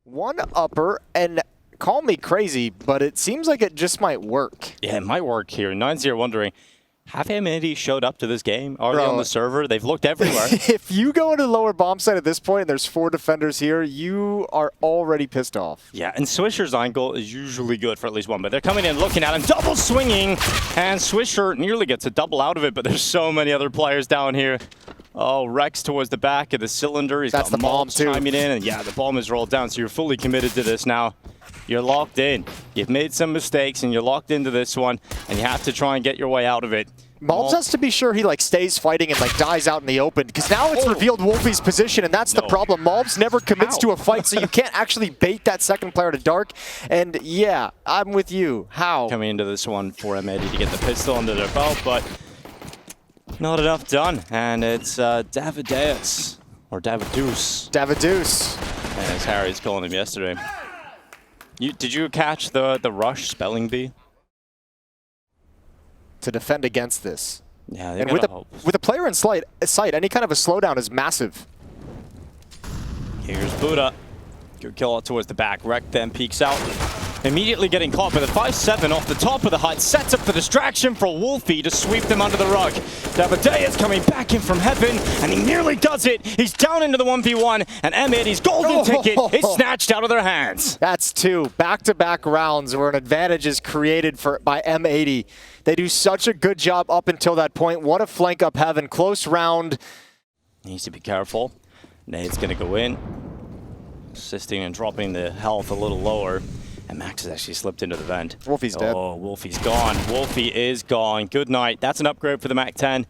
One upper, and call me crazy, but it seems like it just might work. Yeah, it might work here. 9-0 wondering, have M80 showed up to this game? Are they on the server? They've looked everywhere. If you go into the lower bomb site at this point and there's 4 defenders here, you are already pissed off. Yeah, and Swisher's angle is usually good for at least one, but they're coming in looking at him, double swinging, and Swisher nearly gets a double out of it, but there's so many other players down here. Oh, Rex towards the back of the cylinder. He's That's got the bomb too. chiming in, and yeah, the bomb is rolled down, so you're fully committed to this now. You're locked in. You've made some mistakes, and you're locked into this one, and you have to try and get your way out of it. Malbs has to be sure he stays fighting and dies out in the open, because now it's revealed Wolfie's position, and that's the problem. Malbs never commits to a fight, so you can't actually bait that second player to dark. And yeah, I'm with you. How? Coming into this one for M80 to get the pistol under their belt, but not enough done. And it's Davideus, or Davideus. Davideus. As Harry's calling him yesterday. Did you catch the rush spelling bee? To defend against this. Yeah, and with a player in sight, any kind of a slowdown is massive. Here's Buddha. Good kill out towards the back. Rek then peeks out. Immediately getting caught by the 5-7 off the top of the hut. Sets up the distraction for Wolfie to sweep them under the rug. Davideus coming back in from heaven, and he nearly does it. He's down into the 1v1, and M80's golden ticket is snatched out of their hands. That's 2 back-to-back rounds where an advantage is created by M80. They do such a good job up until that point. What a flank up heaven. Close round. Needs to be careful. Nade's going to go in, assisting and dropping the health a little lower. And Max has actually slipped into the vent. Wolfie's dead. Oh, Wolfie's gone. Wolfie is gone. Good night. That's an upgrade for the Mac 10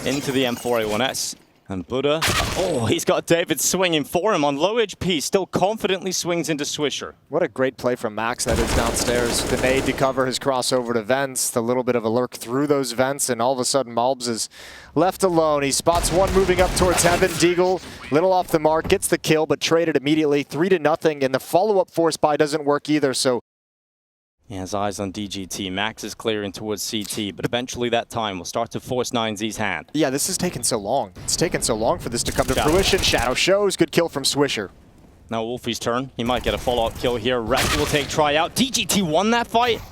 into the M4A1S. And Buddha, oh, he's got David swinging for him on low HP. Still confidently swings into Swisher. What a great play from Max that is downstairs. The nade to cover his crossover to vents, the little bit of a lurk through those vents, and all of a sudden Malbs is left alone. He spots one moving up towards heaven. Deagle, little off the mark, gets the kill, but traded immediately 3-0, and the follow-up force buy doesn't work either, so he has eyes on DGT. Max is clearing towards CT, but eventually that time will start to force 9Z's hand. Yeah, this has taken so long. It's taken so long for this to come to fruition. Shadow shows. Good kill from Swisher. Now Wolfie's turn. He might get a follow-up kill here. Rek will take try out. DGT won that fight?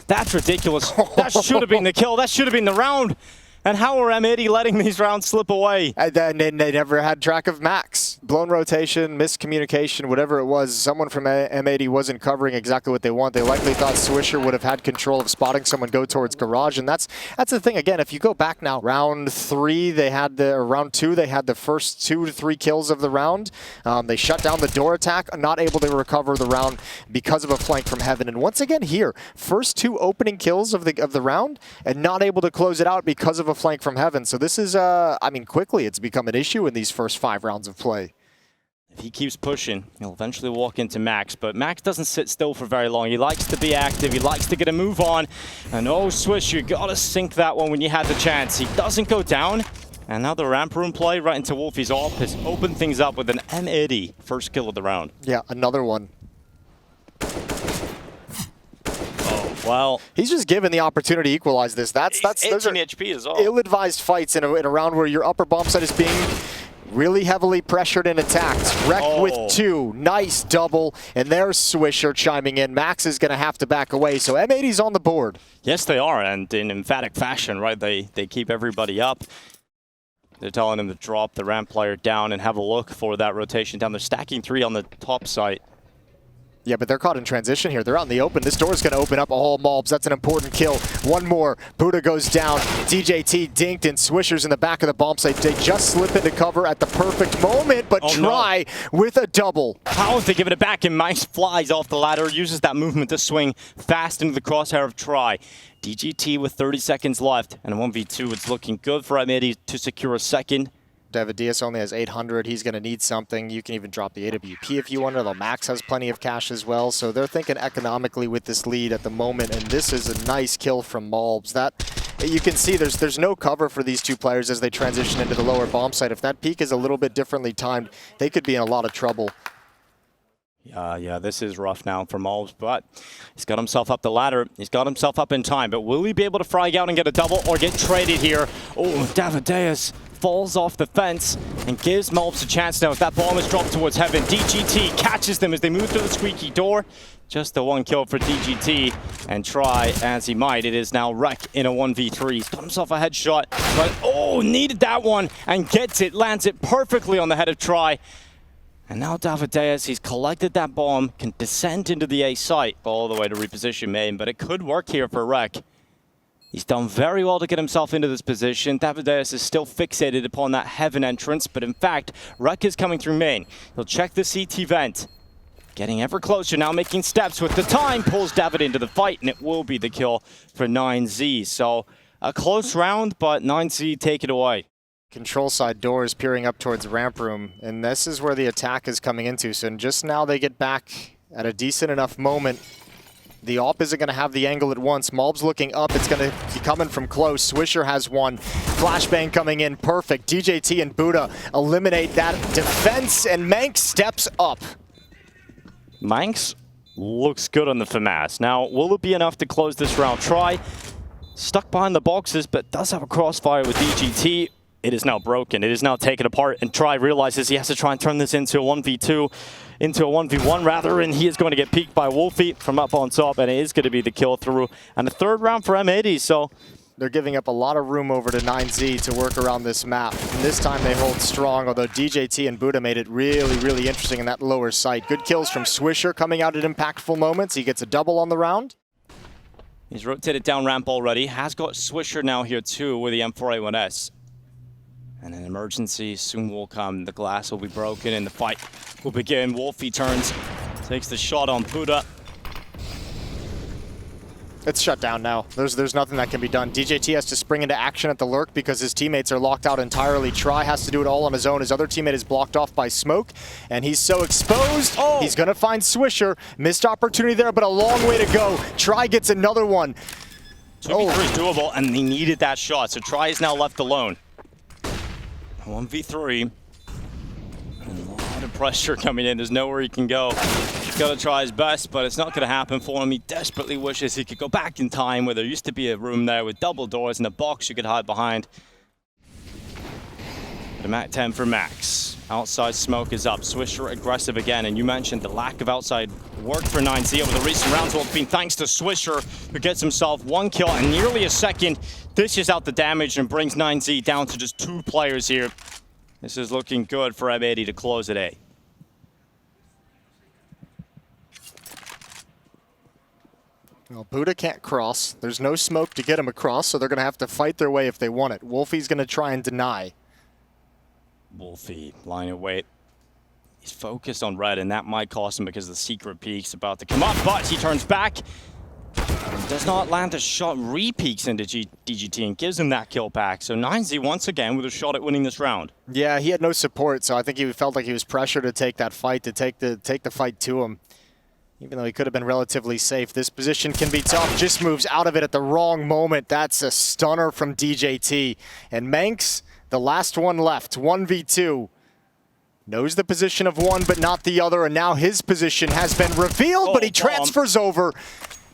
That's ridiculous. That should have been the kill. That should have been the round. And how are M80 letting these rounds slip away? And then they never had track of Max. Blown rotation, miscommunication, whatever it was. Someone from M80 wasn't covering exactly what they want. They likely thought Swisher would have had control of spotting someone go towards garage. And that's the thing. Again, if you go back now, round 3, they had round 2, they had the first 2 to 3 kills of the round. They shut down the door attack, not able to recover the round because of a flank from heaven. And once again here, first 2 opening kills of the round, and not able to close it out because of a flank from heaven. So this is, I mean, quickly it's become an issue in these first 5 rounds of play. If he keeps pushing, he'll eventually walk into Max, but Max doesn't sit still for very long. He likes to be active, he likes to get a move on, and oh, Swish, you gotta sink that one when you had the chance. He doesn't go down, and now the ramp room play right into Wolfie's AWP has opened things up with an M80 first kill of the round. Yeah, another one. Well, he's just given the opportunity to equalize this. Those are HP is all. ill-advised fights in a round where your upper bomb site is being really heavily pressured and attacked. Rek with 2. Nice double. And there's Swisher chiming in. Max is going to have to back away. So M80's on the board. Yes, they are. And in emphatic fashion, right? They keep everybody up. They're telling him to drop the ramp player down and have a look for that rotation down. They're stacking 3 on the top site. Yeah, but they're caught in transition here. They're out in the open. This door's going to open up a whole Malbs. That's an important kill. One more. Buddha goes down. DJT dinked, and Swisher's in the back of the bomb site. They just slip into cover at the perfect moment, but try with a double. How is they giving it back? And Mice flies off the ladder, uses that movement to swing fast into the crosshair of try. DGT with 30 seconds left, and 1v2. It's looking good for M80 to secure a second. Davideus only has 800. He's going to need something. You can even drop the AWP if you want. The Max has plenty of cash as well. So they're thinking economically with this lead at the moment. And this is a nice kill from Malbs. That you can see there's no cover for these 2 players as they transition into the lower bomb site. If that peak is a little bit differently timed, they could be in a lot of trouble. Yeah, this is rough now for Malbs, but he's got himself up the ladder. He's got himself up in time, but will he be able to frag out and get a double or get traded here? Oh, Davideus falls off the fence and gives Molbs a chance now. If that bomb is dropped towards heaven, DGT catches them as they move through the squeaky door. Just the one kill for DGT, and try as he might. It is now Rek in a 1v3. He's got himself a headshot, but oh, needed that one and gets it, lands it perfectly on the head of Try. And now Davideus, he's collected that bomb, can descend into the A site all the way to reposition main, but it could work here for Rek. He's done very well to get himself into this position. Davideus is still fixated upon that heaven entrance, but in fact, Rek is coming through main. He'll check the CT vent. Getting ever closer now, making steps with the time, pulls David into the fight, and it will be the kill for 9Z. So a close round, but 9Z take it away. Control side door is peering up towards ramp room, and this is where the attack is coming into. So just now they get back at a decent enough moment. The AWP isn't going to have the angle at once. Molb's looking up. It's going to be coming from close. Swisher has one. Flashbang coming in. Perfect. DJT and Buddha eliminate that defense, and Manx steps up. Manx looks good on the FAMAS. Now, will it be enough to close this round? Try stuck behind the boxes, but does have a crossfire with DGT. It is now broken. It is now taken apart, and Try realizes he has to try and turn this into a 1v2, into a 1v1 rather, and he is going to get peeked by Wolfie from up on top, and it is going to be the kill through. And the third round for M80, so they're giving up a lot of room over to 9Z to work around this map. And this time they hold strong, although DJT and Buddha made it really, really interesting in that lower site. Good kills from Swisher coming out at impactful moments. He gets a double on the round. He's rotated down ramp already. Has got Swisher now here too with the M4A1S. And an emergency soon will come. The glass will be broken and the fight will begin. Wolfie turns, takes the shot on Buddha. It's shut down now. There's nothing that can be done. DJT has to spring into action at the lurk because his teammates are locked out entirely. Try has to do it all on his own. His other teammate is blocked off by smoke, and he's so exposed. Oh. He's gonna find Swisher. Missed opportunity there, but a long way to go. Try gets another one. 2v3 is doable, and they needed that shot, so Try is now left alone. 1v3. And a lot of pressure coming in. There's nowhere he can go. He's got to try his best, but it's not going to happen for him. He desperately wishes he could go back in time where there used to be a room there with double doors and a box you could hide behind. But a Mat 10 for Max. Outside smoke is up. Swisher aggressive again, and you mentioned the lack of outside work for 9Z over the recent rounds. Well, it's been thanks to Swisher, who gets himself one kill and nearly a second. Dishes out the damage and brings 9Z down to just 2 players here. This is looking good for M80 to close at A. Well, Buddha can't cross. There's no smoke to get him across, so they're going to have to fight their way if they want it. Wolfie's going to try and deny. Wolfie, line of weight. He's focused on red, and that might cost him because the secret peek's about to come up, but he turns back. Does not land a shot, re-peeks into DGT and gives him that kill back. So 9Z once again with a shot at winning this round. Yeah, he had no support, so I think he felt like he was pressured to take that fight, to take the fight to him. Even though he could have been relatively safe. This position can be tough. Just moves out of it at the wrong moment. That's a stunner from DJT. And Manx, the last one left, 1v2. Knows the position of one, but not the other. And now his position has been revealed, but he transfers over.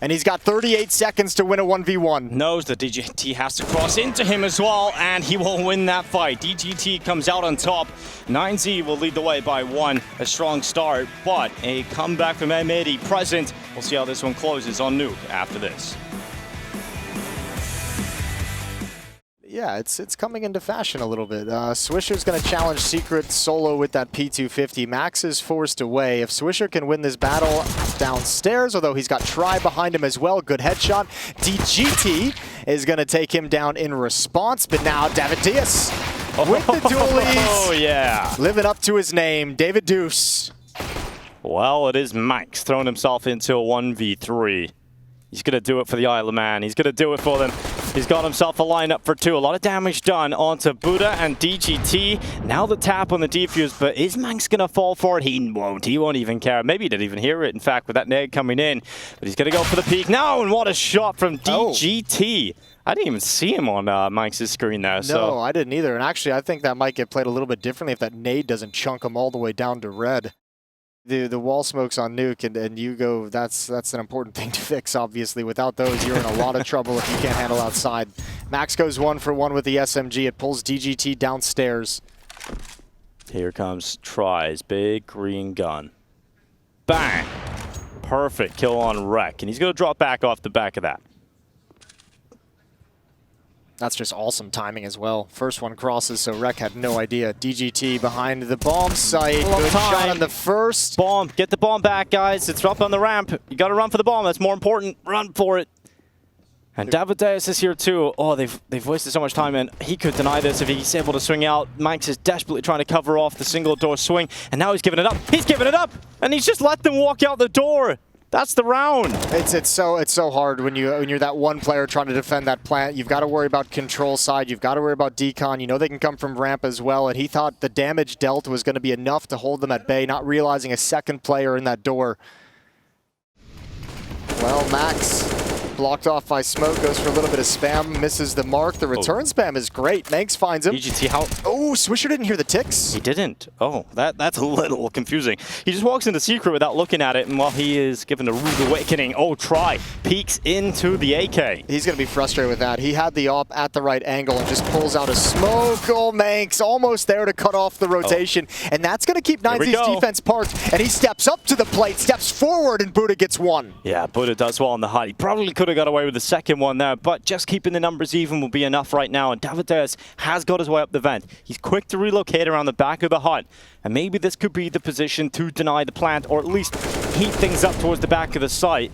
And he's got 38 seconds to win a 1v1. Knows that DGT has to cross into him as well, and he will win that fight. DGT comes out on top. 9Z will lead the way by 1. A strong start, but a comeback from M80 present. We'll see how this one closes on Nuke after this. Yeah, it's coming into fashion a little bit. Swisher's going to challenge Secret solo with that P250. Max is forced away. If Swisher can win this battle downstairs, although he's got Try behind him as well, good headshot. DGT is going to take him down in response, but now David Diaz with the dualies. Oh, yeah. Living up to his name, David Deuce. Well, it is Max throwing himself into a 1v3. He's going to do it for the Isle of Man. He's going to do it for them. He's got himself a lineup for 2. A lot of damage done onto Buddha and DGT. Now the tap on the defuse, but is Manx going to fall for it? He won't. He won't even care. Maybe he didn't even hear it, in fact, with that nade coming in. But he's going to go for the peak now, and what a shot from DGT. I didn't even see him on Manx's screen there. No, I didn't either. And actually, I think that might get played a little bit differently if that nade doesn't chunk him all the way down to red. The wall smokes on Nuke and you go, that's an important thing to fix, obviously. Without those, you're in a lot of trouble if you can't handle outside. Max goes 1 for 1 with the SMG. It pulls DGT downstairs. Here comes Tries. Big green gun. Bang! Perfect kill on Rek. And he's going to drop back off the back of that. That's just awesome timing as well. First one crosses, so Rek had no idea. DGT behind the bomb site. Good shot on the first. Bomb. Get the bomb back, guys. It's up on the ramp. You got to run for the bomb. That's more important. Run for it. And Davideus is here too. Oh, they've wasted so much time, and he could deny this if he's able to swing out. Manx is desperately trying to cover off the single door swing, and now he's giving it up. He's giving it up, and he's just let them walk out the door. That's the round. It's so hard when you're that one player trying to defend that plant. You've got to worry about control side. You've got to worry about decon. You know they can come from ramp as well, and he thought the damage dealt was going to be enough to hold them at bay, not realizing a second player in that door. Well, Max blocked off by smoke, goes for a little bit of spam, misses the mark. The return spam is great. Manx finds him. DGT, how? Oh, Swisher didn't hear the ticks. He didn't. Oh, that's a little confusing. He just walks into secret without looking at it, and while he is given a rude awakening, Try peeks into the AK. He's going to be frustrated with that. He had the op at the right angle and just pulls out a smoke. Oh, Manx almost there to cut off the rotation. And that's going to keep 9Z's defense parked. And he steps up to the plate, steps forward, and Buddha gets one. Yeah, Buddha does well on the hut. He probably could have got away with the second one there, but just keeping the numbers even will be enough right now. And Davideus has got his way up the vent. He's quick to relocate around the back of the hut. And maybe this could be the position to deny the plant, or at least heat things up towards the back of the site.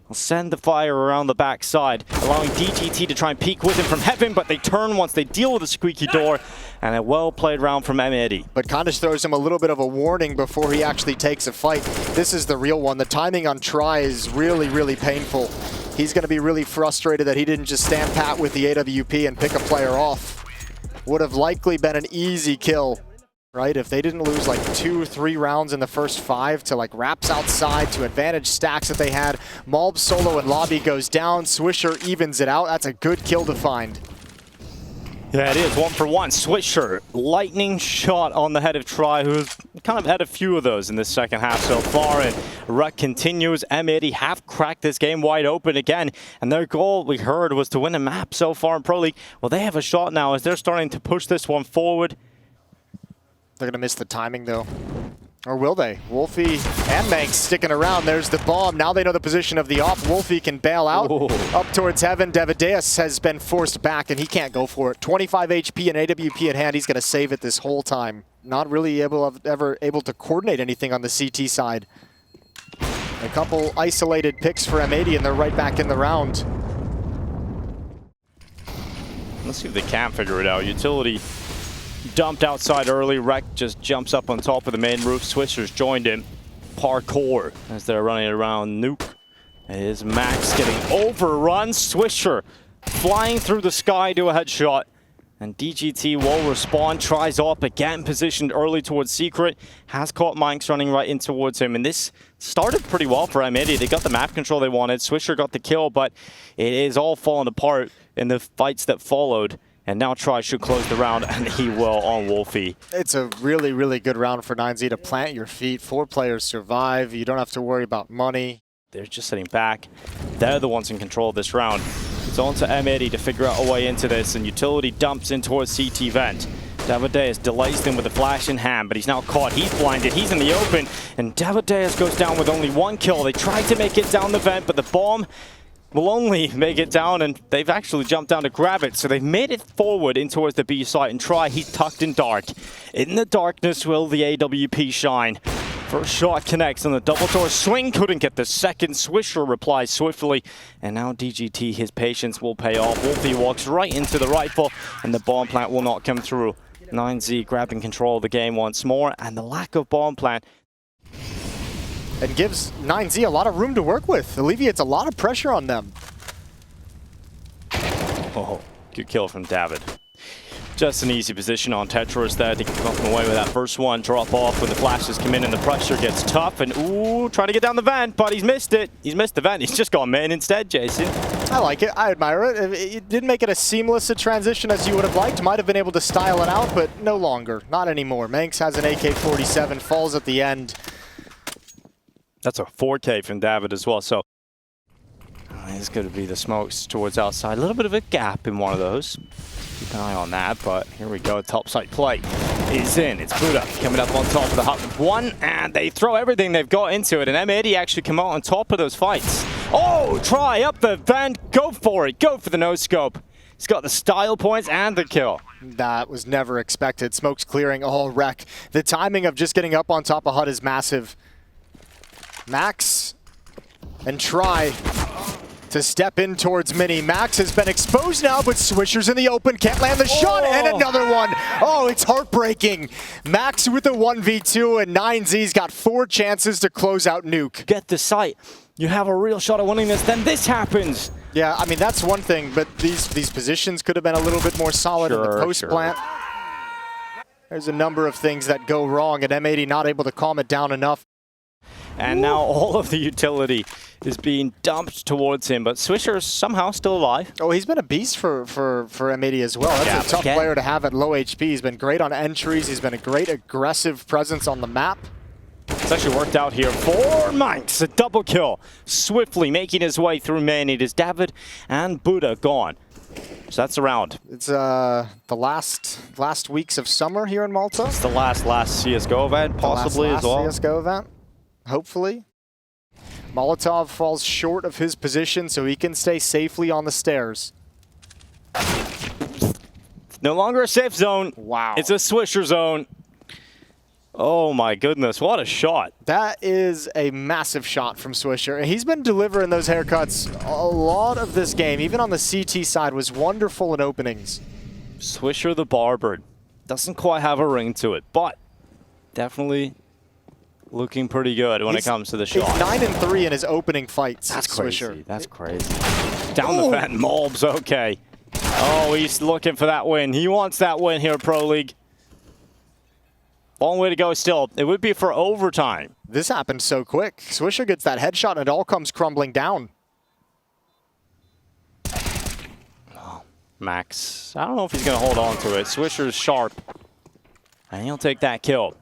We'll send the fire around the back side, allowing DGT to try and peek with him from heaven, but they turn once they deal with the squeaky door, and a well-played round from M80. But Condish throws him a little bit of a warning before he actually takes a fight. This is the real one. The timing on Try is really, really painful. He's going to be really frustrated that he didn't just stand pat with the AWP and pick a player off. Would have likely been an easy kill, right? If they didn't lose like 2-3 rounds in the first 5 to like wraps outside to advantage stacks that they had. Malb solo and lobby goes down. Swisher evens it out. That's a good kill to find. Yeah, it is 1 for 1. Swisher, lightning shot on the head of Try, who's kind of had a few of those in this second half so far. And Rek continues. M80 have cracked this game wide open again. And their goal, we heard, was to win a map so far in Pro League. Well, they have a shot now as they're starting to push this one forward. They're going to miss the timing, though. Or will they? Wolfie and Manx sticking around. There's the bomb. Now they know the position of the op. Wolfie can bail out. Ooh. Up towards heaven. Davideus has been forced back, and he can't go for it. 25 HP and AWP in hand. He's going to save it this whole time. Not really ever able to coordinate anything on the CT side. A couple isolated picks for M80, and they're right back in the round. Let's see if they can figure it out. Utility dumped outside early. Rek just jumps up on top of the main roof. Swisher's joined him. Parkour as they're running around. Nuke is Max getting overrun. Swisher flying through the sky to a headshot. And DGT will respawn. Tries up again, positioned early towards Secret. Has caught Manx running right in towards him. And this started pretty well for M80. They got the map control they wanted. Swisher got the kill, but it is all falling apart in the fights that followed. And now Try should close the round, and he will on Wolfie. It's a really, really good round for 9Z to plant your feet. 4 players survive. You don't have to worry about money. They're just sitting back. They're the ones in control of this round. It's on to M80 to figure out a way into this, and Utility dumps in towards CT vent. Davideus delays them with a flash in hand, but he's now caught. He's blinded. He's in the open, and Davideus goes down with only 1 kill. They tried to make it down the vent, but the bomb will only make it down, and they've actually jumped down to grab it. So they've made it forward in towards the B site, and Try, he's tucked in dark. In the darkness will the AWP shine. First shot connects on the double door swing. Couldn't get the second. Swisher replies swiftly. And now DGT, his patience will pay off. Wolfie walks right into the rifle, and the bomb plant will not come through. 9Z grabbing control of the game once more, and the lack of bomb plant. And gives 9Z a lot of room to work with. Alleviates a lot of pressure on them. Oh, good kill from David. Just an easy position on Tetris there to come away with that first one. Drop off when the flashes come in and the pressure gets tough. And ooh, trying to get down the vent, but he's missed it. He's missed the vent. He's just gone main instead, Jason. I like it. I admire it. It didn't make it as seamless a transition as you would have liked. Might have been able to style it out, but no longer. Not anymore. Manx has an AK-47, falls at the end. That's a 4K from David as well. So is going to be the smokes towards outside. A little bit of a gap in one of those. Keep an eye on that, but here we go. Top side play is in. It's Buddha coming up on top of the hut with one, and they throw everything they've got into it, and M80 actually come out on top of those fights. Oh, try up the vent. Go for it. Go for the no-scope. He's got the style points and the kill. That was never expected. Smoke's clearing. Oh, wreck. The timing of just getting up on top of hut is massive. Max and try to step in towards Mini. Max has been exposed now, but Swisher's in the open. Can't land the shot, and another one. Oh, it's heartbreaking. Max with the 1v2, and 9Z's got 4 chances to close out Nuke. Get the sight. You have a real shot at winning this, then this happens. Yeah, I mean, that's one thing, but these positions could have been a little bit more solid in the post plant. There's a number of things that go wrong, and M80 not able to calm it down enough. And now all of the utility is being dumped towards him, but Swisher is somehow still alive. Oh, he's been a beast for M80 as well. That's a tough player to have at low HP. He's been great on entries. He's been a great aggressive presence on the map. It's actually worked out here for Manx. A double kill. Swiftly making his way through main. It is David and Buddha gone. So that's the round. It's the last weeks of summer here in Malta. It's the last CSGO event, possibly as well. CSGO event, hopefully. Molotov falls short of his position, so he can stay safely on the stairs. No longer a safe zone. Wow. It's a Swisher zone. Oh my goodness, what a shot. That is a massive shot from Swisher. And he's been delivering those haircuts a lot of this game. Even on the CT side, was wonderful in openings. Swisher the Barbard. Doesn't quite have a ring to it, but definitely looking pretty good when it comes to the shot. He's 9-3 in his opening fights. That's Swisher. crazy. That's crazy. Down the vent, Mobs, okay. Oh, he's looking for that win. He wants that win here, Pro League. Long way to go still. It would be for overtime. This happened so quick. Swisher gets that headshot and it all comes crumbling down. Oh, Max, I don't know if he's going to hold on to it. Swisher's sharp, and he'll take that kill.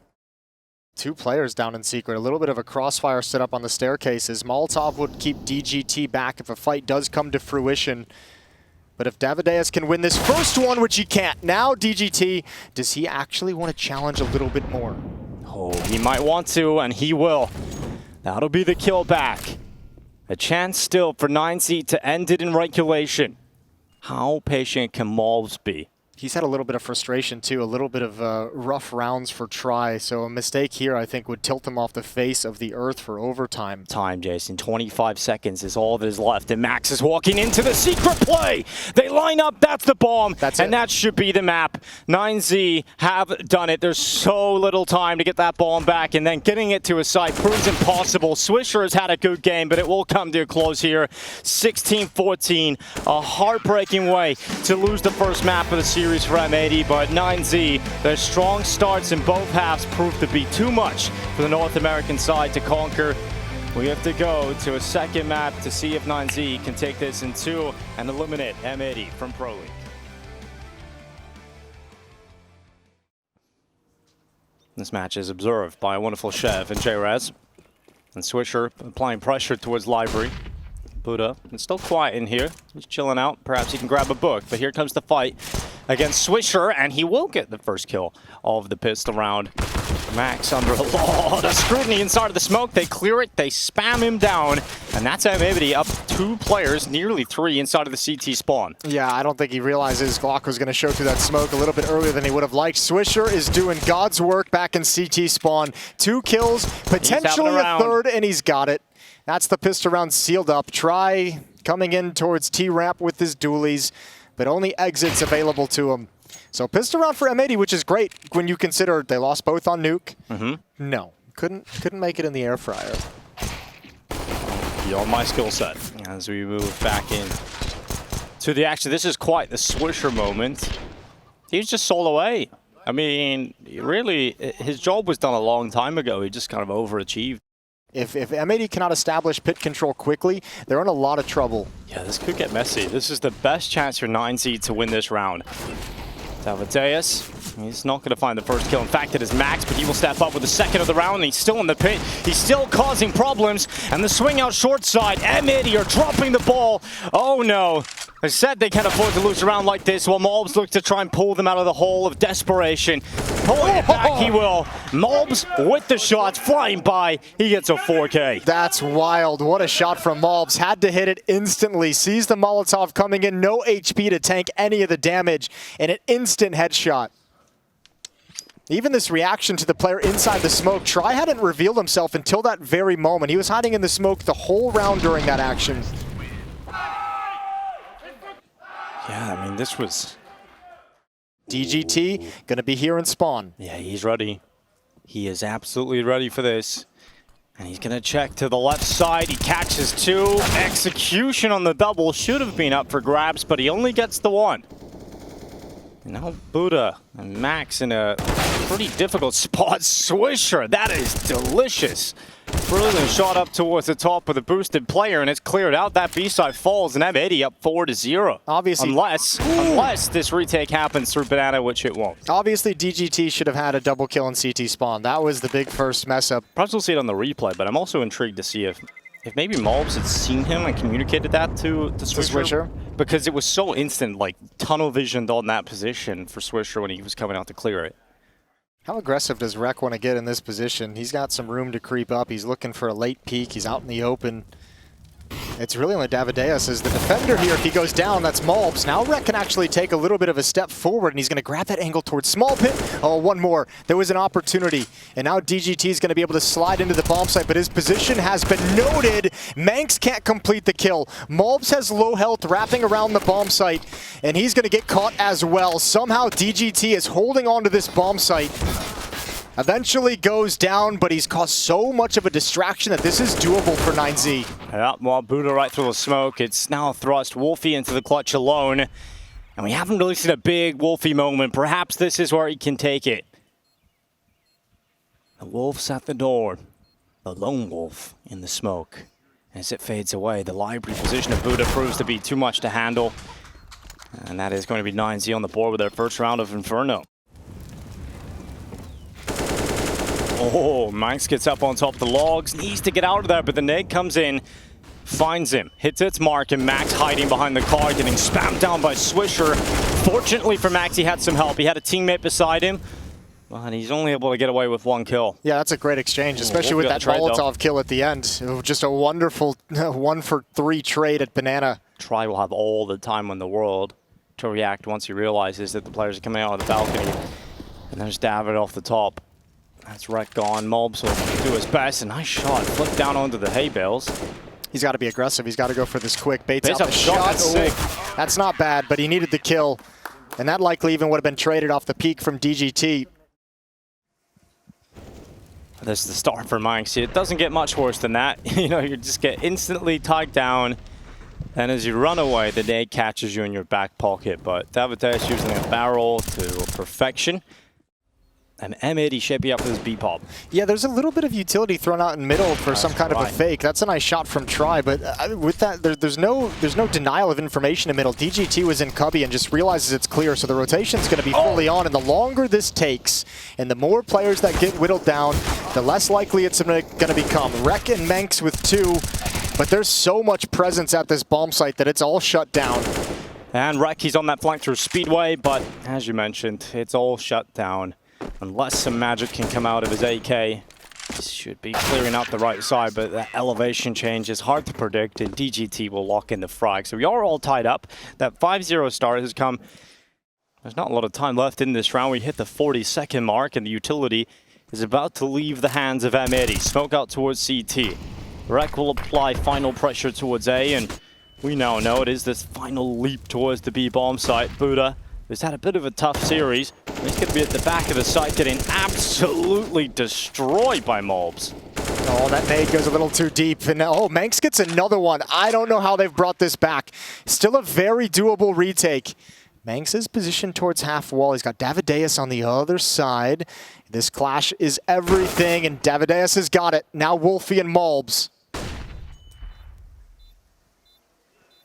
2 players down in secret. A little bit of a crossfire set up on the staircases. Molotov would keep DGT back if a fight does come to fruition. But if Davideus can win this first one, which he can't, now DGT, does he actually want to challenge a little bit more? Oh, he might want to, and he will. That'll be the kill back. A chance still for 9Z to end it in regulation. How patient can Malves be? He's had a little bit of frustration, too, a little bit of rough rounds for try. So a mistake here, I think, would tilt him off the face of the earth for overtime. Time, Jason. 25 seconds is all that is left, and Max is walking into the secret play. They line up. That's the bomb. That's it. And that should be the map. 9Z have done it. There's so little time to get that bomb back, and then getting it to his side proves impossible. Swisher has had a good game, but it will come to a close here. 16-14, a heartbreaking way to lose the first map of the series for M80, but 9Z, their strong starts in both halves proved to be too much for the North American side to conquer. We have to go to a second map to see if 9Z can take this in 2 and eliminate M80 from Pro League. This match is observed by a wonderful Chev and J-Rez. And Swisher applying pressure towards Library. Buddha, it's still quiet in here. He's chilling out. Perhaps he can grab a book, but here comes the fight against Swisher, and he will get the first kill of the pistol round. Max under a lot of scrutiny inside of the smoke. They clear it, they spam him down, and that's M80 up 2 players, nearly 3 inside of the CT spawn. Yeah, I don't think he realizes Glock was going to show through that smoke a little bit earlier than he would have liked. Swisher is doing God's work back in CT spawn. 2 kills, potentially a third, and he's got it. That's the pistol round sealed up. Try coming in towards T-Ramp with his dualies, but only exits available to him. So pistol round for M80, which is great when you consider they lost both on Nuke. No, couldn't make it in the air fryer. Beyond my skill set as we move back in to the action. This is quite the Swisher moment. He's just sold away. I mean, really, his job was done a long time ago. He just kind of overachieved. If M80 cannot establish pit control quickly, they're in a lot of trouble. Yeah, this could get messy. This is the best chance for 9Z to win this round. Davideus, he's not going to find the first kill. In fact, it is Max, but he will step up with the second of the round, and he's still in the pit. He's still causing problems, and the swing out short side. M80 are dropping the ball. Oh no. I said they can't afford to lose a round like this, while Mobs look to try and pull them out of the hole of desperation. Pulling it back, he will. Mobs with the shots, flying by. He gets a 4K. That's wild. What a shot from Mobs. Had to hit it instantly. Sees the Molotov coming in. No HP to tank any of the damage. And an instant headshot. Even this reaction to the player inside the smoke. Try hadn't revealed himself until that very moment. He was hiding in the smoke the whole round during that action. Yeah, I mean, this was... DGT going to be here in spawn. Yeah, he's ready. He is absolutely ready for this. And he's going to check to the left side. He catches two. Execution on the double. Should have been up for grabs, but he only gets the one. And now Buddha and Max in a pretty difficult spot. Swisher, that is delicious. Brilliant shot up towards the top with a boosted player, and it's cleared out. That B-side falls, and M80 up 4-0. Obviously, unless this retake happens through Banana, which it won't. Obviously, DGT should have had a double kill in CT spawn. That was the big first mess up. Perhaps we'll see it on the replay, but I'm also intrigued to see if maybe Mobs had seen him and communicated that to Swisher. Because it was so instant, like tunnel visioned on that position for Swisher when he was coming out to clear it. How aggressive does Rek want to get in this position? He's got some room to creep up. He's looking for a late peek. He's out in the open. It's really only Davideus as the defender here. If he goes down, that's Mobs. Now Rek can actually take a little bit of a step forward, and he's going to grab that angle towards small pit. Oh, one more. There was an opportunity. And now DGT is going to be able to slide into the bomb site, but his position has been noted. Manx can't complete the kill. Mobs has low health wrapping around the bomb site, and he's going to get caught as well. Somehow DGT is holding on to this bomb site. Eventually goes down, but he's caused so much of a distraction that this is doable for 9Z. Yeah, well, Buddha right through the smoke. It's now thrust Wolfie into the clutch alone. And we haven't really seen a big Wolfie moment. Perhaps this is where he can take it. The Wolf's at the door. The lone wolf in the smoke. As it fades away, the library position of Buddha proves to be too much to handle. And that is going to be 9Z on the board with their first round of Inferno. Oh, Max gets up on top of the logs, needs to get out of there, but the nade comes in, finds him, hits its mark, and Max hiding behind the car, getting spammed down by Swisher. Fortunately for Max, he had some help. He had a teammate beside him, but he's only able to get away with one kill. Yeah, that's a great exchange, especially with that Molotov kill at the end. It was just a wonderful 1-for-3 trade at Banana. Try will have all the time in the world to react once he realizes that the players are coming out of the balcony. And there's David off the top. That's Rek gone. Mobs will do his best. A nice shot. Flip down onto the hay bales. He's got to be aggressive. He's got to go for this quick. Baits out the shot. That's sick. That's not bad, but he needed the kill. And that likely even would have been traded off the peak from DGT. This is the start for Manx. It doesn't get much worse than that. You know, you just get instantly tied down. And as you run away, the nade catches you in your back pocket. But Davideus using a barrel to perfection. And M80 shaping up for this B-pop. Yeah, there's a little bit of utility thrown out in middle for some kind of a fake. That's a nice shot from Try, but with that, there's no denial of information in middle. DGT was in cubby and just realizes it's clear, so the rotation's going to be fully on, and the longer this takes, and the more players that get whittled down, the less likely it's going to become. Rek and Manx with 2, but there's so much presence at this bomb site that it's all shut down. And Rek, he's on that flank through Speedway, but as you mentioned, it's all shut down. Unless some magic can come out of his AK, he should be clearing out the right side, but that elevation change is hard to predict, and DGT will lock in the frag. So we are all tied up. That 5-0 start has come. There's not a lot of time left in this round. We hit the 40-second mark, and the utility is about to leave the hands of M80. Smoke out towards CT. Rek will apply final pressure towards A, and we now know it is this final leap towards the B bomb site. Buddha has had a bit of a tough series. He's going to be at the back of the site, getting absolutely destroyed by Mobs. Oh, that nade goes a little too deep. And oh, Manx gets another one. I don't know how they've brought this back. Still a very doable retake. Manx is positioned towards half wall. He's got Davideus on the other side. This clash is everything, and Davideus has got it. Now Wolfie and Mobs.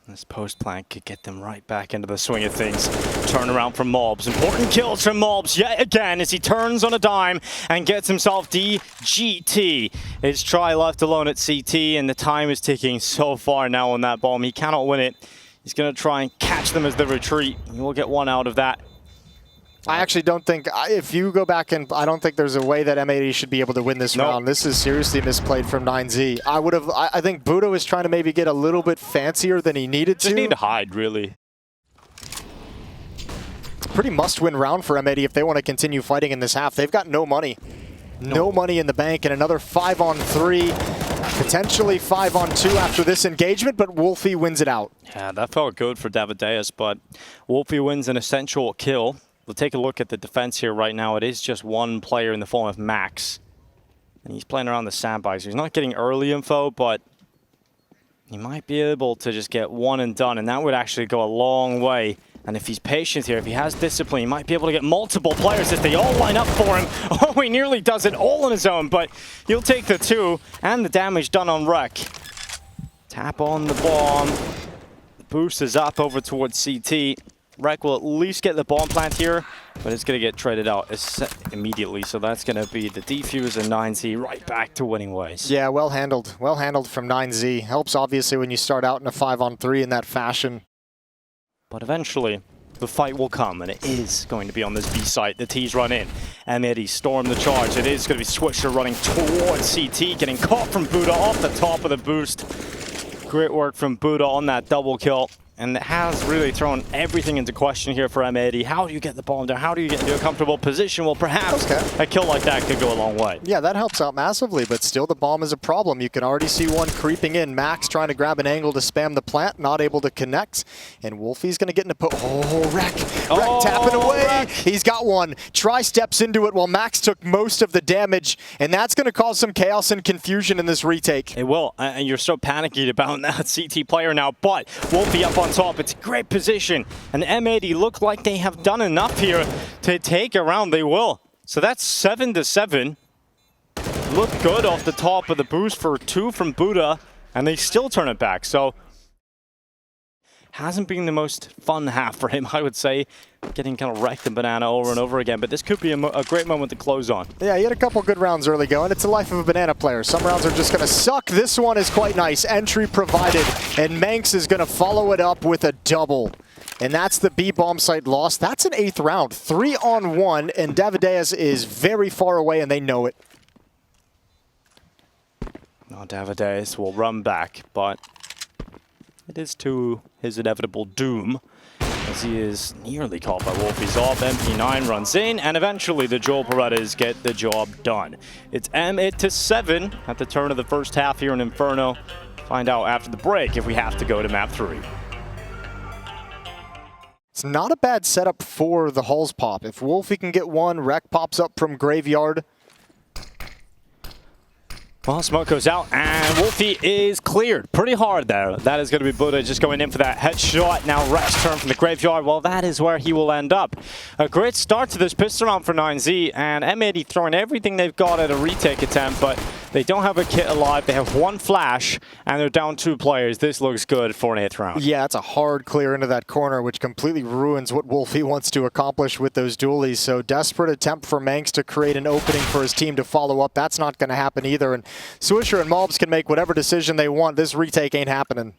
This post plant could get them right back into the swing of things. Turn around from Mobs. Important kills from Mobs yet again as he turns on a dime and gets himself DGT. His try left alone at CT, and the time is ticking so far now on that bomb. He cannot win it. He's going to try and catch them as they retreat. He will get one out of that. I actually don't think, if you go back and I don't think there's a way that M80 should be able to win this round. This is seriously misplayed from 9Z. I think Budo was trying to maybe get a little bit fancier than he needed to. Just need to hide, really. Pretty must-win round for M80 if they want to continue fighting in this half. They've got no money. No money in the bank, and another 5-on-3, potentially 5-on-2 after this engagement, but Wolfie wins it out. Yeah, that felt good for Davideus, but Wolfie wins an essential kill. We'll take a look at the defense here right now. It is just one player in the form of Max. And he's playing around the sandbags. He's not getting early info, but he might be able to just get one and done, and that would actually go a long way. And if he's patient here, if he has discipline, he might be able to get multiple players if they all line up for him. Oh, he nearly does it all on his own, but he'll take the 2 and the damage done on Wreck. Tap on the bomb. The boost is up over towards CT. Wreck will at least get the bomb plant here, but it's going to get traded out immediately. So that's going to be the defuse and 9Z right back to winning ways. Yeah, well handled. Well handled from 9Z. Helps obviously when you start out in a 5-on-3 in that fashion. But eventually, the fight will come, and it is going to be on this B site. The T's run in. M80 storm the charge. It is going to be Swisher running towards CT, getting caught from Buddha off the top of the boost. Great work from Buddha on that double kill. And it has really thrown everything into question here for M80. How do you get the bomb down? How do you get into a comfortable position? Well, perhaps a kill like that could go a long way. Yeah, that helps out massively, but still the bomb is a problem. You can already see one creeping in. Max trying to grab an angle to spam the plant, not able to connect. And Wolfie's going to get into Wreck tapping away. Wreck. He's got one. Try steps into it while Max took most of the damage, and that's going to cause some chaos and confusion in this retake. It will, and you're so panicky about that CT player now, but Wolfie up on top. It's a great position, and M80 look like they have done enough here to take a round. They will. So that's 7-7. Look good off the top of the boost for 2 from Buddha, and they still turn it back. So hasn't been the most fun half for him, I would say, getting kind of wrecked and banana over and over again, but this could be a great moment to close on. Yeah, he had a couple good rounds early going. It's the life of a banana player. Some rounds are just going to suck. This one is quite nice. Entry provided, and Manx is going to follow it up with a double. And that's the B bomb site loss. That's an 8th round. 3-on-1, and Davideus is very far away, and they know it. Now Davideus will run back, but it is to his inevitable doom, as he is nearly caught by Wolfie's off. MP9 runs in, and eventually the Joel Paredes get the job done. It's M8-7 at the turn of the first half here in Inferno. Find out after the break if we have to go to map 3. It's not a bad setup for the Hulls pop. If Wolfie can get one, Wreck pops up from Graveyard. Well, smoke goes out, and Wolfie is cleared pretty hard there. That is going to be Buddha just going in for that headshot. Now Rex turn from the Graveyard. Well, that is where he will end up. A great start to this pistol round for 9Z, and M80 throwing everything they've got at a retake attempt, but they don't have a kit alive. They have one flash, and they're down 2 players. This looks good for an 8th round. Yeah, it's a hard clear into that corner, which completely ruins what Wolfie wants to accomplish with those dualies. So desperate attempt for Manx to create an opening for his team to follow up. That's not going to happen either. And Swisher and Mobs can make whatever decision they want. This retake ain't happening.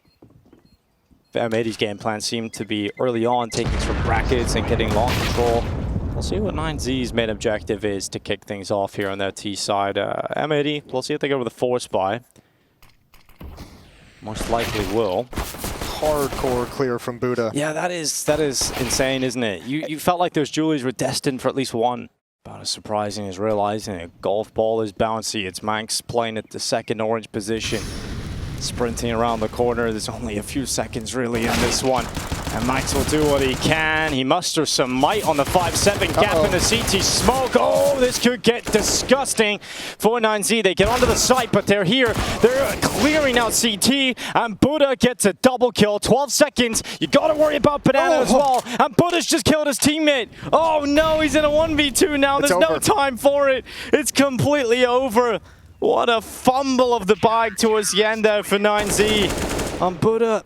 M80's game plan seemed to be early on taking some brackets and getting long control. We'll see what 9Z's main objective is to kick things off here on their T side. M80, we'll see if they go with a force buy. Most likely will. Hardcore clear from Buddha. Yeah, that is insane, isn't it? You felt like those Julies were destined for at least one. About as surprising as realizing a golf ball is bouncy. It's Manx playing at the second orange position. Sprinting around the corner. There's only a few seconds really in this one. And Manx will do what he can. He musters some might on the 5-7 gap in the CT smoke. Oh, this could get disgusting for 9Z. They get onto the site, but they're here. They're clearing out CT, and Buddha gets a double kill. 12 seconds. You got to worry about Banana as well. And Buddha's just killed his teammate. Oh, no, he's in a 1v2 now. There's no time for it. It's completely over. What a fumble of the bag towards the end there for 9Z. Buddha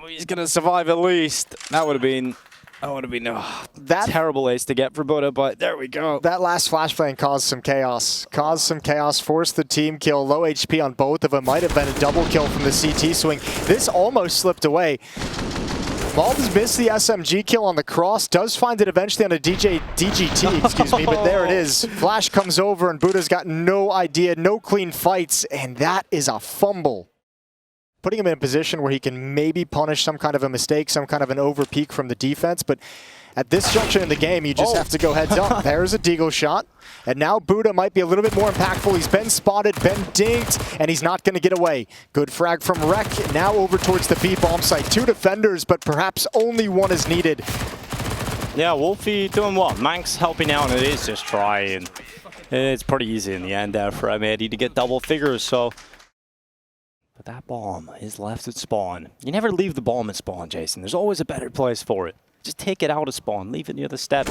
He's gonna survive at least. That would have been that terrible ace to get for Buddha, but there we go. That last flashbang caused some chaos. Forced the team kill. Low HP on both of them. Might have been a double kill from the CT swing. This almost slipped away. Malbs missed the SMG kill on the cross. Does find it eventually on a DGT, excuse me, but there it is. Flash comes over and Buddha's got no idea, no clean fights, and that is a fumble. Putting him in a position where he can maybe punish some kind of a mistake, some kind of an overpeak from the defense, but at this junction in the game, you just have to go heads up. There's a deagle shot, and now Buddha might be a little bit more impactful. He's been spotted, been dinged, and he's not going to get away. Good frag from Rek, now over towards the B bomb site. 2 defenders, but perhaps only one is needed. Yeah, Wolfie doing well. Manx helping out, and it is just trying. It's pretty easy in the end there for M80 to get double figures, so... But that bomb is left at spawn. You never leave the bomb at spawn, Jason. There's always a better place for it. Just take it out of spawn, leave it near the steps.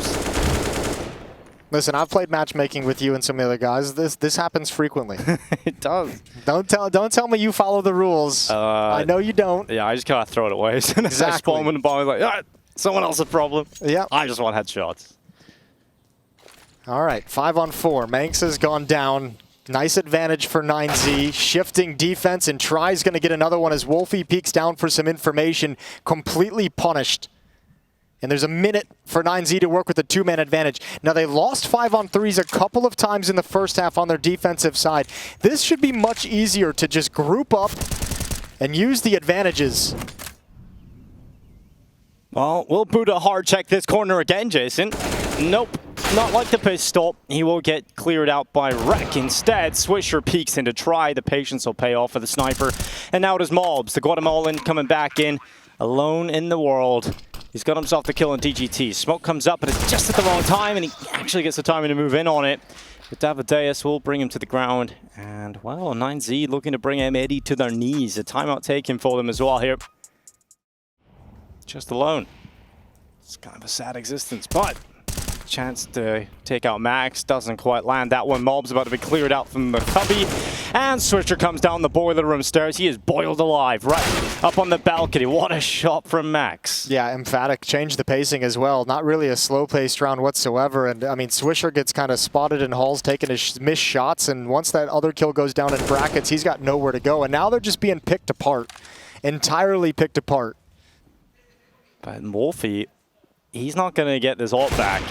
Listen, I've played matchmaking with you and some of the other guys. This happens frequently. It does. Don't tell me you follow the rules. I know you don't. Yeah, I just kind of throw it away. As soon as I spawn with the bomb, I'm like, someone else's problem. Yeah. I just want headshots. All right, 5 on 4. Manx has gone down. Nice advantage for 9Z. Shifting defense, and Try's going to get another one as Wolfie peeks down for some information. Completely punished. And there's a minute for 9Z to work with a 2-man advantage. Now, they lost 5 on 3s a couple of times in the first half on their defensive side. This should be much easier to just group up and use the advantages. Well, will Buddha hard check this corner again, Jason? Nope. Not like the pistol. He will get cleared out by Rek. Instead, Swisher peeks into Try. The patience will pay off for the sniper. And now it is Malbs, the Guatemalan, coming back in. Alone in the world. He's got himself the kill on DGT. Smoke comes up, but it's just at the wrong time, and he actually gets the timing to move in on it. But Davideus will bring him to the ground. And, well, 9Z looking to bring M80 to their knees. A timeout taken for them as well here. Just alone. It's kind of a sad existence, but... chance to take out Max, doesn't quite land that one. Malb's about to be cleared out from the cubby, and Swisher comes down the boiler room stairs. He is boiled alive right up on the balcony. What a shot from Max. Yeah, emphatic. Changed the pacing as well. Not really a slow-paced round whatsoever, and I mean, Swisher gets kind of spotted in Hall's taking his missed shots, and once that other kill goes down in brackets, he's got nowhere to go, and now they're just being picked apart. Entirely picked apart. But Wolfie, he's not going to get this ult back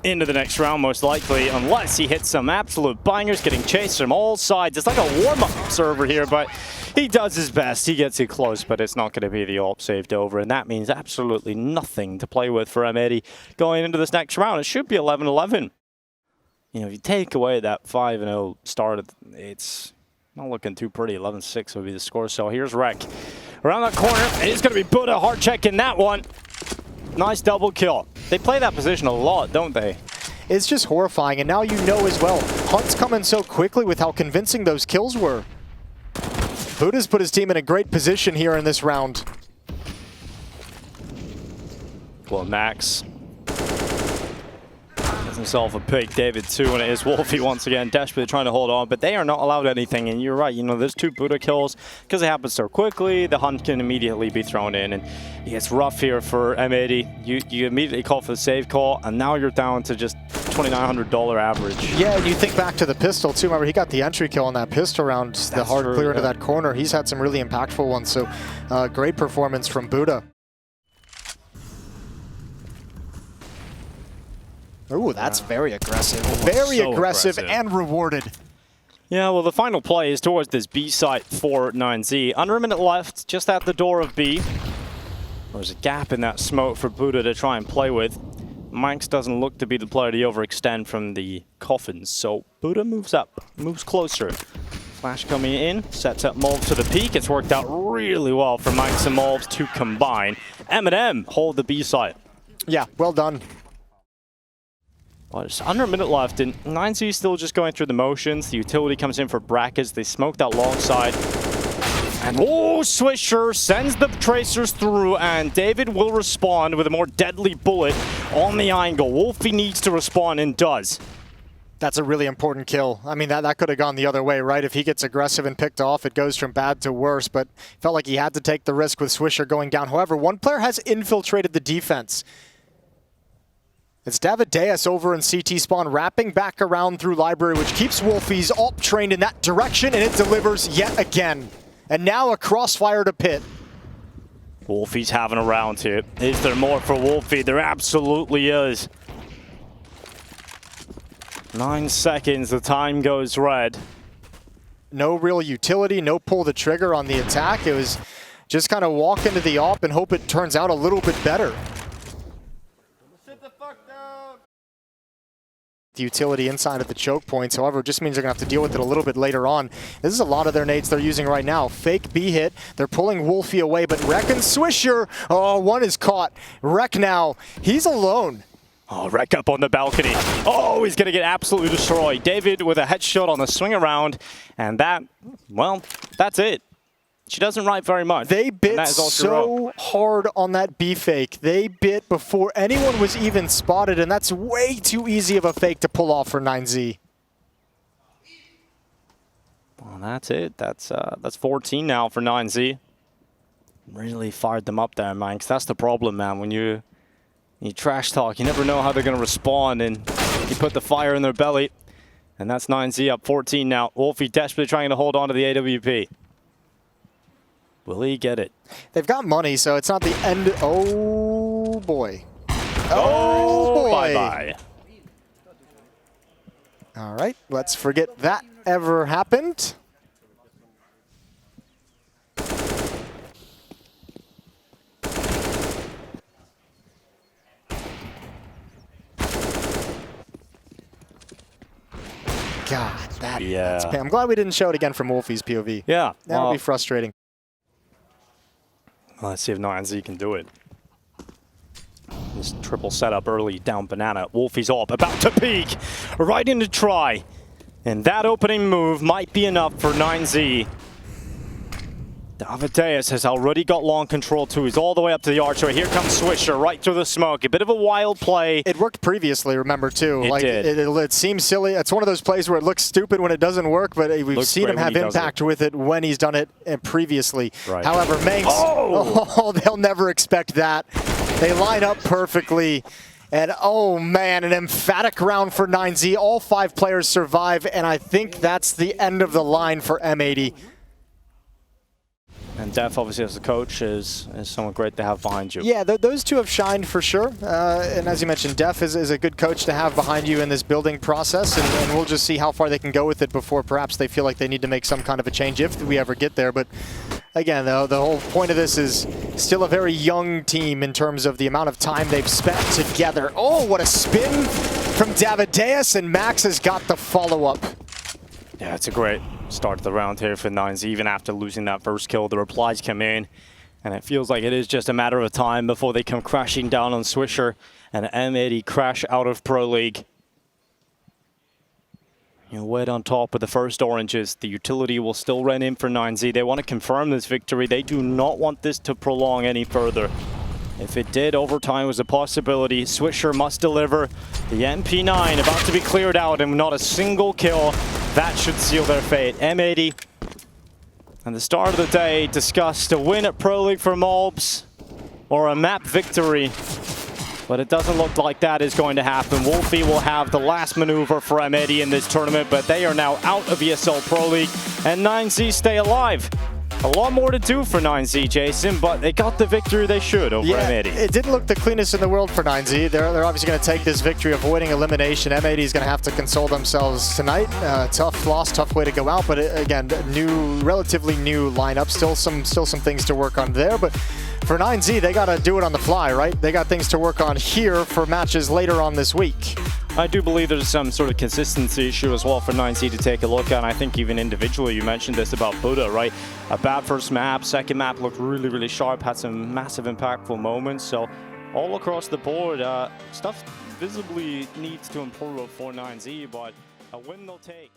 into the next round, most likely, unless he hits some absolute bangers, getting chased from all sides. It's like a warm-up server here, but he does his best. He gets it close, but it's not going to be the ult saved over, and that means absolutely nothing to play with for M80 going into this next round. It should be 11-11. You know, if you take away that 5-0 start, it's not looking too pretty. 11-6 would be the score, so here's Rek. Around that corner, and it's going to be Buddha hard checking that one. Nice double kill. They play that position a lot, don't they? It's just horrifying, and now you know as well. Hunt's coming so quickly with how convincing those kills were. Buddha's put his team in a great position here in this round. Well, Max has himself a pick. David too, and it is Wolfie once again desperately trying to hold on, but they are not allowed anything. And you're right, you know, there's 2 Buddha kills because it happens so quickly. The Hunt can immediately be thrown in, and it's rough here for M80. You immediately call for the save call, and now you're down to just $2,900 average. Yeah, and you think back to the pistol too. Remember, he got the entry kill on that pistol round, the hard clear into that corner. He's had some really impactful ones, so great performance from Buddha. Ooh, that's very aggressive. Very so aggressive and rewarded. Yeah, well, the final play is towards this B site for 9Z. Under a minute left, just at the door of B. There's a gap in that smoke for Buddha to try and play with. Manx doesn't look to be the player to overextend from the coffins, so Buddha moves up, moves closer. Flash coming in, sets up Malbs to the peak. It's worked out really well for Manx and Malbs to combine. M&M hold the B site. Yeah, well done. Well, it's under a minute left, and 9Z is still just going through the motions. The utility comes in for brackets. They smoke that long side. And oh, Swisher sends the tracers through, and David will respond with a more deadly bullet on the angle. Wolfie needs to respond and does. That's a really important kill. I mean, that could have gone the other way, right? If he gets aggressive and picked off, it goes from bad to worse, but felt like he had to take the risk with Swisher going down. However, one player has infiltrated the defense. It's Davideus over in CT spawn, wrapping back around through library, which keeps Wolfies up trained in that direction, and it delivers yet again. And now a crossfire to pit. Wolfie's having a round here. Is there more for Wolfie? There absolutely is. 9 seconds, the time goes red. No real utility, no pull the trigger on the attack. It was just kind of walk into the op and hope it turns out a little bit better. Sit the fuck down. The utility inside of the choke points, however, it just means they're going to have to deal with it a little bit later on. This is a lot of their nades they're using right now. Fake B hit, they're pulling Wolfie away, but Rek and Swisher, oh, one is caught. Rek now, he's alone. Oh, Rek up on the balcony. Oh, he's going to get absolutely destroyed. David with a headshot on the swing around, and that, well, that's it. She doesn't write very much. They bit so hard on that B fake. They bit before anyone was even spotted, and that's way too easy of a fake to pull off for 9Z. Well, that's it. That's 14 now for 9Z. Really fired them up there, man, because that's the problem, man. When you trash talk, you never know how they're going to respond, and you put the fire in their belly. And that's 9Z up 14 now. Wolfie desperately trying to hold on to the AWP. Will he get it? They've got money, so it's not the end. Oh, boy. Oh, boy. Bye-bye. All right, let's forget that ever happened. God, that's pain. I'm glad we didn't show it again from Wolfie's POV. Yeah. That would be frustrating. Well, let's see if 9Z can do it. This triple setup early down banana. Wolfie's up, about to peek. Right into try. And that opening move might be enough for 9Z. Davideus has already got long control too. He's all the way up to the archway. Here comes Swisher right through the smoke. A bit of a wild play. It worked previously, remember, too. It did. It seems silly. It's one of those plays where it looks stupid when it doesn't work, but we've seen him have impact with it when he's done it previously. Right. However, Manx, they'll never expect that. They line up perfectly. And, oh, man, an emphatic round for 9Z. All 5 players survive, and I think that's the end of the line for M80. And Def, obviously, as a coach, is someone great to have behind you. Yeah, those two have shined for sure. And as you mentioned, Def is a good coach to have behind you in this building process. And we'll just see how far they can go with it before perhaps they feel like they need to make some kind of a change if we ever get there. But again, though, the whole point of this is still a very young team in terms of the amount of time they've spent together. Oh, what a spin from Davideus, and Max has got the follow-up. Yeah, it's a great start to the round here for 9Z. Even after losing that first kill, the replies come in, and it feels like it is just a matter of time before they come crashing down on Swisher and M80 crash out of Pro League. Wet on top with the first oranges. The utility will still run in for 9Z. They want to confirm this victory. They do not want this to prolong any further. If it did, overtime was a possibility. Swisher must deliver. The MP9 about to be cleared out, and not a single kill. That should seal their fate. M80, at the start of the day, discussed a win at Pro League for Mobs or a map victory. But it doesn't look like that is going to happen. Wolfie will have the last maneuver for M80 in this tournament, but they are now out of ESL Pro League, and 9Z stay alive. A lot more to do for 9Z, Jason, but they got the victory they should over M80. It didn't look the cleanest in the world for 9Z. They're obviously going to take this victory, avoiding elimination. M80 is going to have to console themselves tonight. Tough loss, tough way to go out, but again, relatively new lineup. Still some things to work on there, but for 9Z, they got to do it on the fly, right? They got things to work on here for matches later on this week. I do believe there's some sort of consistency issue as well for 9Z to take a look at. And I think even individually, you mentioned this about Buddha, right? A bad first map, second map looked really, really sharp, had some massive impactful moments. So all across the board, stuff visibly needs to improve for 9Z, but a win they'll take.